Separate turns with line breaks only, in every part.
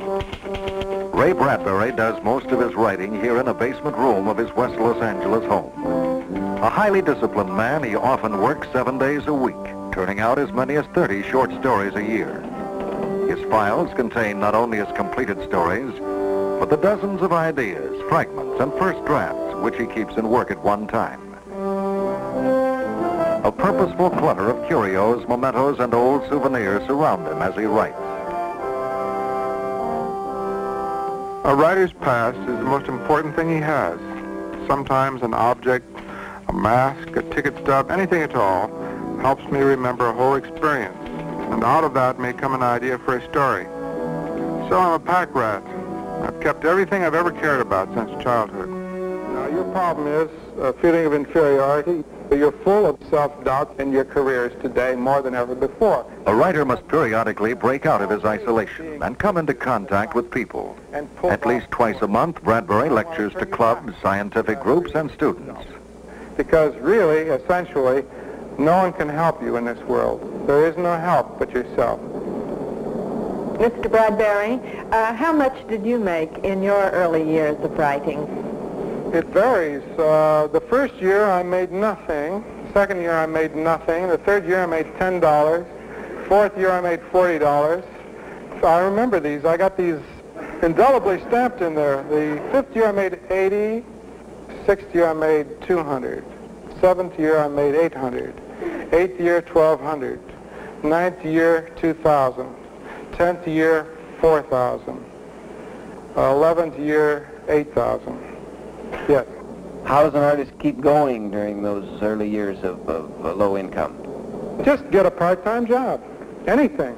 Ray Bradbury does most of his writing here in a basement room of his West Los Angeles home. A highly disciplined man, he often works 7 days a week, turning out as many as 30 short stories a year. His files contain not only his completed stories, but the dozens of ideas, fragments, and first drafts which he keeps in work at one time. A purposeful clutter of curios, mementos, and old souvenirs surround him as he writes.
A writer's past is the most important thing he has. Sometimes an object, a mask, a ticket stub, anything at all, helps me remember a whole experience. And out of that may come an idea for a story. So I'm a pack rat. I've kept everything I've ever cared about since childhood. Now, your problem is a feeling of inferiority. You're full of self-doubt in your careers today more than ever before.
A writer must periodically break out of his isolation and come into contact with people. At least twice a month, Bradbury lectures to clubs, scientific groups, and students.
Because really, essentially, no one can help you in this world. There is no help but yourself.
Mr. Bradbury, how much did you make in your early years of writing?
It varies. The first year I made nothing. The second year I made nothing. The third year I made $10. Fourth year I made $40. So I remember these. I got these indelibly stamped in there. The fifth year I made $80. Sixth year I made $200. Seventh year I made $800. Eighth year $1,200. Ninth year $2,000. 10th year $4,000. 11th year $8,000. Yes.
How does an artist keep going during those early years of low income?
Just get a part-time job. Anything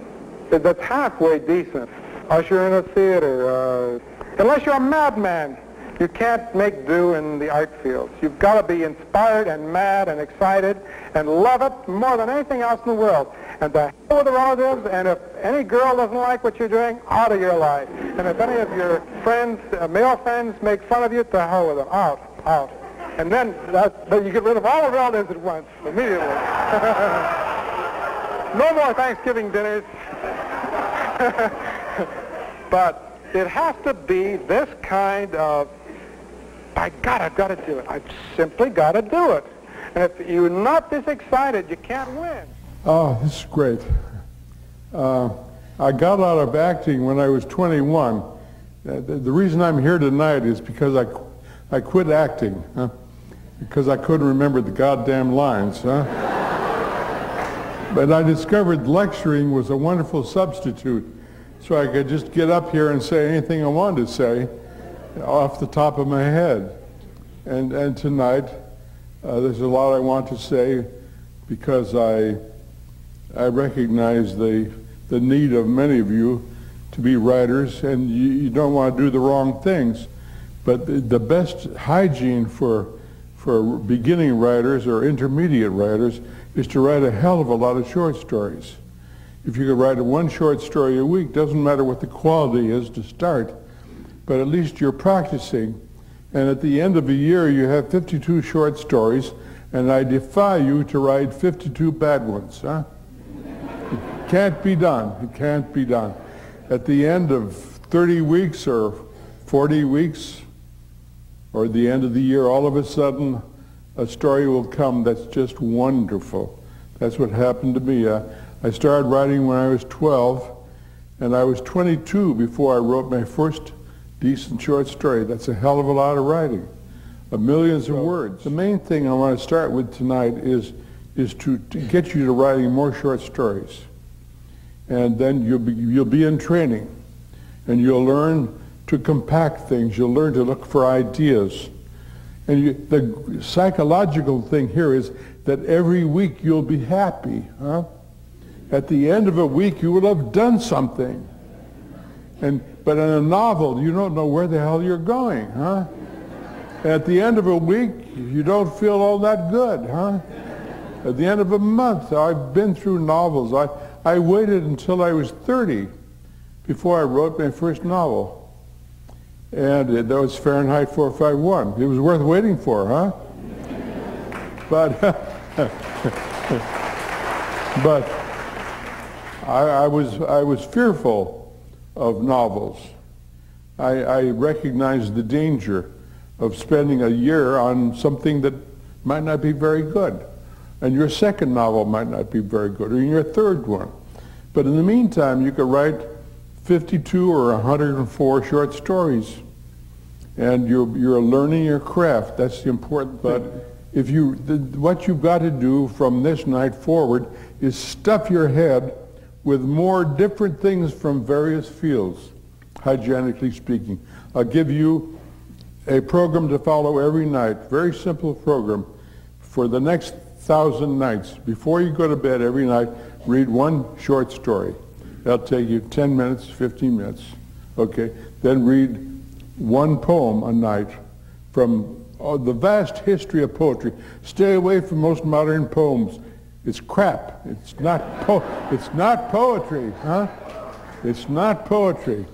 that's halfway decent. Usher in a theater. Unless you're a madman, you can't make do in the art field. You've got to be inspired and mad and excited and love it more than anything else in the world. And to hell with the relatives, and if any girl doesn't like what you're doing, out of your life. And if any of your friends, male friends, make fun of you, to hell with them. Out. And then you get rid of all the relatives at once, immediately. No more Thanksgiving dinners. But it has to be this kind of, I've got to do it. I've simply got to do it. And if you're not this excited, you can't win.
Oh, this is great. I got out of acting when I was 21. The reason I'm here tonight is because I quit acting, because I couldn't remember the goddamn lines. But I discovered lecturing was a wonderful substitute, so I could just get up here and say anything I wanted to say off the top of my head. And tonight, there's a lot I want to say because I recognize the need of many of you to be writers, and you don't want to do the wrong things. But the best hygiene for beginning writers or intermediate writers is to write a hell of a lot of short stories. If you could write one short story a week, doesn't matter what the quality is to start, but at least you're practicing. And at the end of a year, you have 52 short stories, and I defy you to write 52 bad ones. It can't be done. It can't be done. At the end of 30 weeks or 40 weeks, or the end of the year, all of a sudden, a story will come that's just wonderful. That's what happened to me. I started writing when I was 12, and I was 22 before I wrote my first decent short story. That's a hell of a lot of writing, millions of words. The main thing I want to start with tonight is to get you to writing more short stories. And then you'll be in training, and you'll learn to compact things. You'll learn to look for ideas. And the psychological thing here is that every week you'll be happy. At the end of a week, you will have done something. But in a novel, you don't know where the hell you're going. At the end of a week, you don't feel all that good. At the end of a month, I've been through novels. I waited until I was 30 before I wrote my first novel. And that was Fahrenheit 451. It was worth waiting for, But, but I was fearful of novels. I recognize the danger of spending a year on something that might not be very good. And your second novel might not be very good, or your third one. But in the meantime, you could write 52 or 104 short stories. And you're learning your craft. That's the important thing. But if what you've got to do from this night forward is stuff your head with more different things from various fields, hygienically speaking. I'll give you a program to follow every night, very simple program, for the next 1,000 nights. Before you go to bed every night, read one short story. That'll take you 10 minutes, 15 minutes, okay? Then read one poem a night from the vast history of poetry. Stay away from most modern poems. It's crap. It's not poetry, huh? It's not poetry.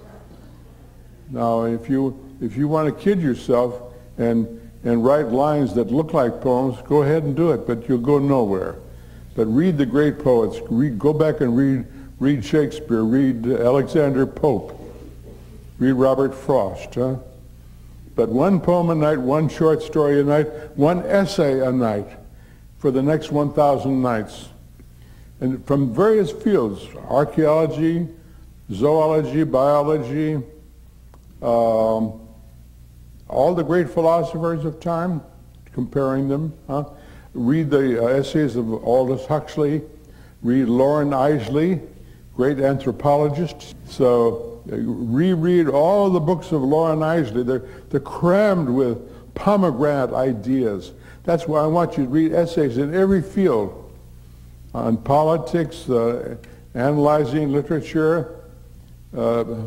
Now, if you want to kid yourself and write lines that look like poems, go ahead and do it, but you'll go nowhere. But read the great poets. Go back and read Shakespeare. Read Alexander Pope. Read Robert Frost. Huh? But one poem a night, one short story a night, one essay a night for the next 1,000 nights. And from various fields, archaeology, zoology, biology, all the great philosophers of time, comparing them. Huh? Read the essays of Aldous Huxley. Read Lauren Isley, great anthropologist. So reread all the books of Lauren Isley. They're crammed with pomegranate ideas. That's why I want you to read essays in every field, on politics, analyzing literature.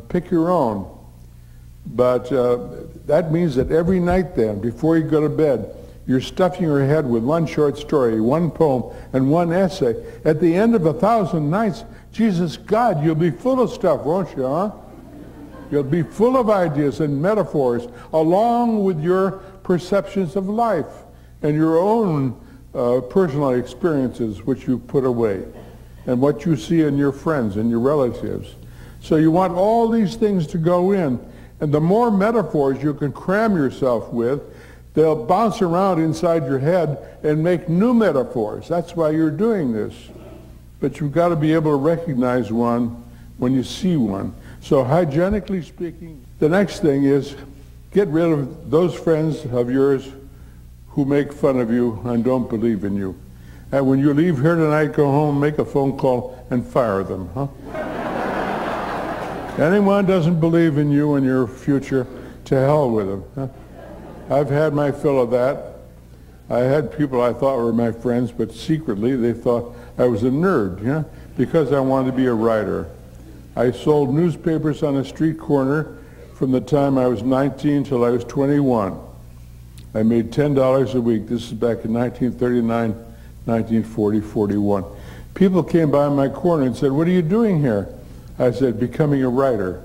Pick your own. But that means that every night then, before you go to bed, you're stuffing your head with one short story, one poem, and one essay. At the end of 1,000 nights, Jesus God, you'll be full of stuff, won't you, huh? You'll be full of ideas and metaphors, along with your perceptions of life and your own personal experiences, which you put away, and what you see in your friends and your relatives. So you want all these things to go in. And the more metaphors you can cram yourself with, they'll bounce around inside your head and make new metaphors. That's why you're doing this. But you've got to be able to recognize one when you see one. So hygienically speaking, the next thing is get rid of those friends of yours who make fun of you and don't believe in you. And when you leave here tonight, go home, make a phone call, and fire them, huh? Anyone doesn't believe in you and your future, to hell with them. Huh? I've had my fill of that. I had people I thought were my friends, but secretly they thought I was a nerd, yeah? Because I wanted to be a writer. I sold newspapers on a street corner from the time I was 19 till I was 21. I made $10 a week. This is back in 1939, 1940, 41. People came by my corner and said, "What are you doing here?" I said, "Becoming a writer."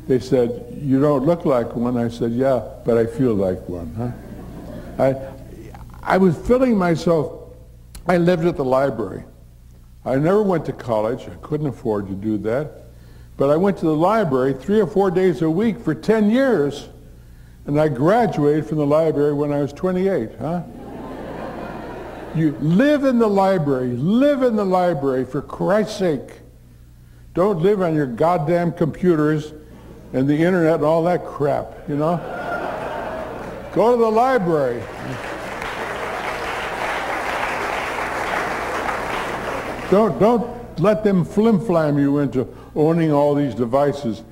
They said, "You don't look like one." I said, "Yeah, but I feel like one." Huh? I was filling myself. I lived at the library. I never went to college. I couldn't afford to do that. But I went to the library 3 or 4 days a week for 10 years. And I graduated from the library when I was 28. Huh? You live in the library. Live in the library, for Christ's sake. Don't live on your goddamn computers and the internet and all that crap, you know? Go to the library. Don't let them flim-flam you into owning all these devices.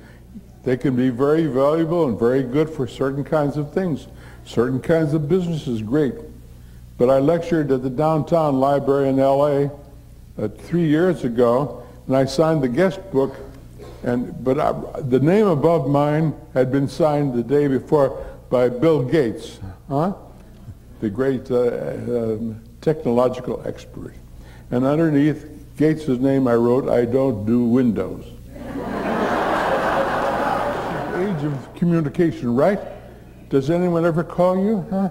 They can be very valuable and very good for certain kinds of things. Certain kinds of businesses, great. But I lectured at the downtown library in L.A. 3 years ago, and I signed the guest book, but the name above mine had been signed the day before by Bill Gates, huh? The great technological expert. And underneath Gates' name I wrote, "I don't do Windows." Age of communication, right? Does anyone ever call you? Huh?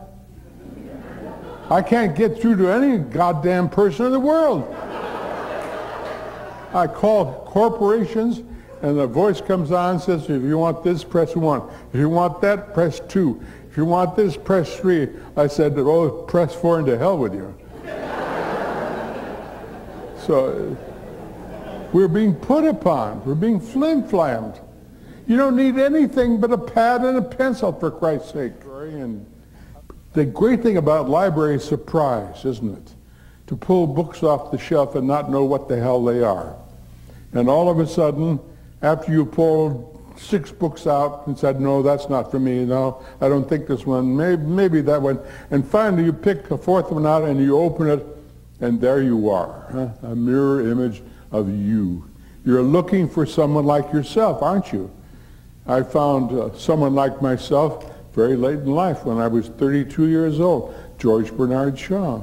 I can't get through to any goddamn person in the world. I call corporations and the voice comes on and says, if you want this, press 1. If you want that, press 2. If you want this, press 3. I said, oh, press 4 and to hell with you. So we're being put upon. We're being flim-flammed. You don't need anything but a pad and a pencil, for Christ's sake. And the great thing about library is surprise, isn't it? To pull books off the shelf and not know what the hell they are. And all of a sudden, after you pulled 6 books out and said, no, that's not for me, no, I don't think this one, maybe that one. And finally you pick a 4th one out and you open it, and there you are, a mirror image of you. You're looking for someone like yourself, aren't you? I found someone like myself very late in life when I was 32 years old, George Bernard Shaw.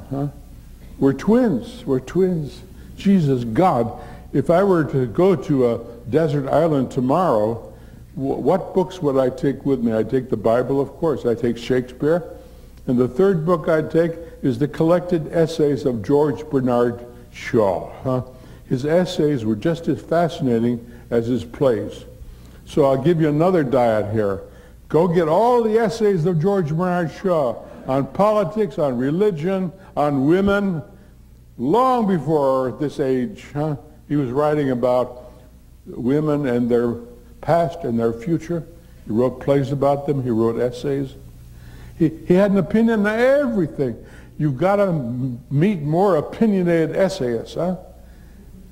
We're twins. We're twins. Jesus, God, if I were to go to a desert island tomorrow, what books would I take with me? I'd take the Bible, of course. I'd take Shakespeare. And the 3rd book I'd take is the collected essays of George Bernard Shaw. His essays were just as fascinating as his plays. So I'll give you another diet here. Go get all the essays of George Bernard Shaw on politics, on religion, on women. Long before this age, he was writing about women and their past and their future. He wrote plays about them. He wrote essays. He had an opinion on everything. You've got to meet more opinionated essayists,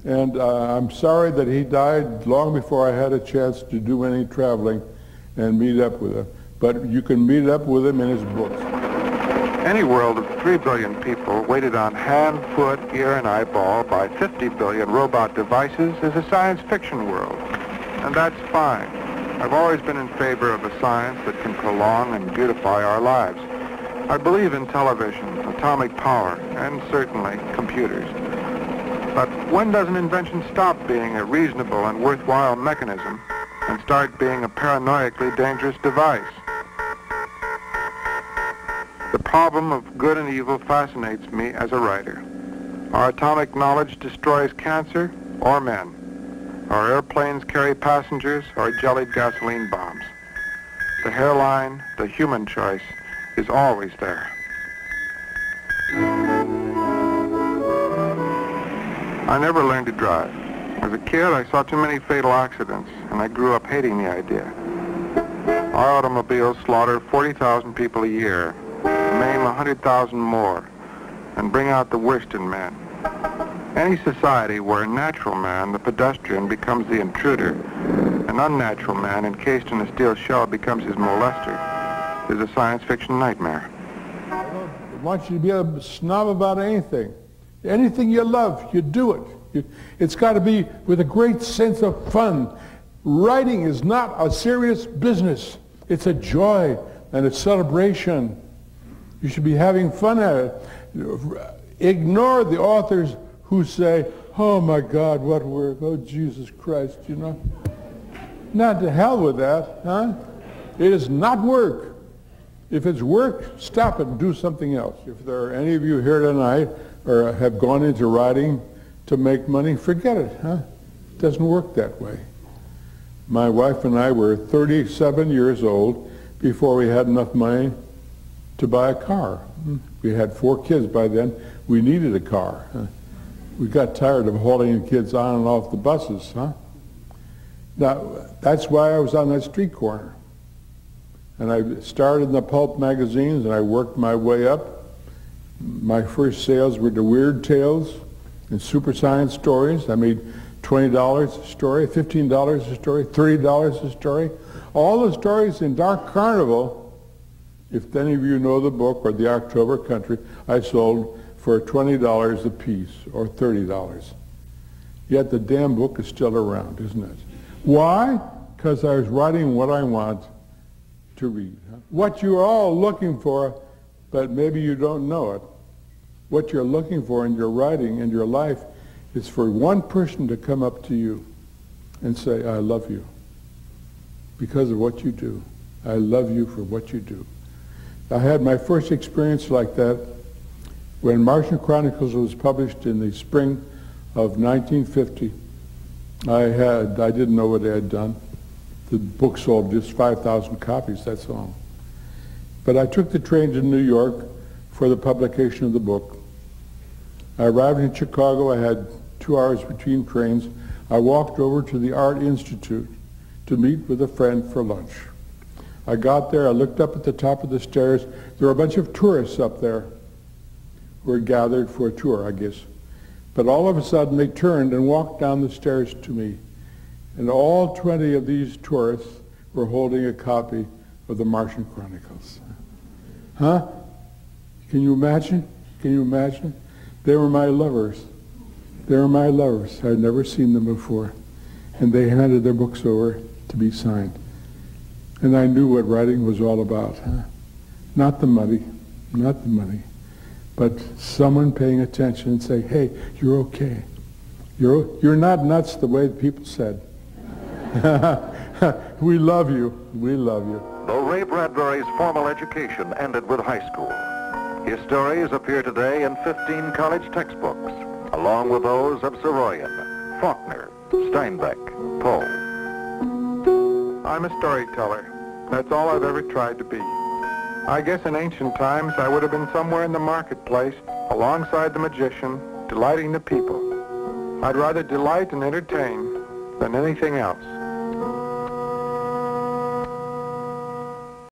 And I'm sorry that he died long before I had a chance to do any traveling and meet up with him. But you can meet up with him in his books.
Any world of 3 billion people weighted on hand, foot, ear, and eyeball by 50 billion robot devices is a science fiction world. And that's fine. I've always been in favor of a science that can prolong and beautify our lives. I believe in television, atomic power, and certainly computers. But when does an invention stop being a reasonable and worthwhile mechanism and start being a paranoically dangerous device? The problem of good and evil fascinates me as a writer. Our atomic knowledge destroys cancer or men. Our airplanes carry passengers or jellied gasoline bombs. The hairline, the human choice, is always there. I never learned to drive. As a kid, I saw too many fatal accidents, and I grew up hating the idea. Our automobiles slaughter 40,000 people a year, maim 100,000 more, and bring out the worst in men. Any society where a natural man, the pedestrian, becomes the intruder, an unnatural man encased in a steel shell becomes his molester, is a science fiction nightmare.
I want you to be a snob about anything. Anything you love, you do it. It's got to be with a great sense of fun. Writing is not a serious business. It's a joy and a celebration. You should be having fun at it. Ignore the authors who say, oh my God, what work, oh Jesus Christ, you know. Not to hell with that, It is not work. If it's work, stop it and do something else. If there are any of you here tonight or have gone into writing to make money, forget it, It doesn't work that way. My wife and I were 37 years old before we had enough money to buy a car. We had 4 kids by then. We needed a car. We got tired of hauling kids on and off the buses, Now, that's why I was on that street corner. And I started in the pulp magazines, and I worked my way up. My first sales were to Weird Tales and Super Science stories. I made $20 a story, $15 a story, $30 a story. All the stories in Dark Carnival, if any of you know the book, or The October Country, I sold for $20 a piece, or $30. Yet the damn book is still around, isn't it? Why? Because I was writing what I want to read. What you're all looking for, but maybe you don't know it. What you're looking for in your writing and your life is for one person to come up to you and say, I love you because of what you do. I love you for what you do. I had my first experience like that when Martian Chronicles was published in the spring of 1950. I didn't know what I had done. The book sold just 5,000 copies, that's all. But I took the train to New York for the publication of the book. I arrived in Chicago. I had 2 hours between trains. I walked over to the Art Institute to meet with a friend for lunch. I got there. I looked up at the top of the stairs. There were a bunch of tourists up there who were gathered for a tour, I guess. But all of a sudden, they turned and walked down the stairs to me. And all 20 of these tourists were holding a copy of the Martian Chronicles. Huh? Can you imagine? Can you imagine? They were my lovers. They were my lovers. I'd never seen them before. And they handed their books over to be signed. And I knew what writing was all about. Huh? Not the money, not the money, but someone paying attention and saying, hey, you're okay. You're not nuts the way people said. We love you. We love you.
Though Ray Bradbury's formal education ended with high school, his stories appear today in 15 college textbooks, along with those of Saroyan, Faulkner, Steinbeck, Poe.
I'm a storyteller. That's all I've ever tried to be. I guess in ancient times I would have been somewhere in the marketplace, alongside the magician, delighting the people. I'd rather delight and entertain than anything else.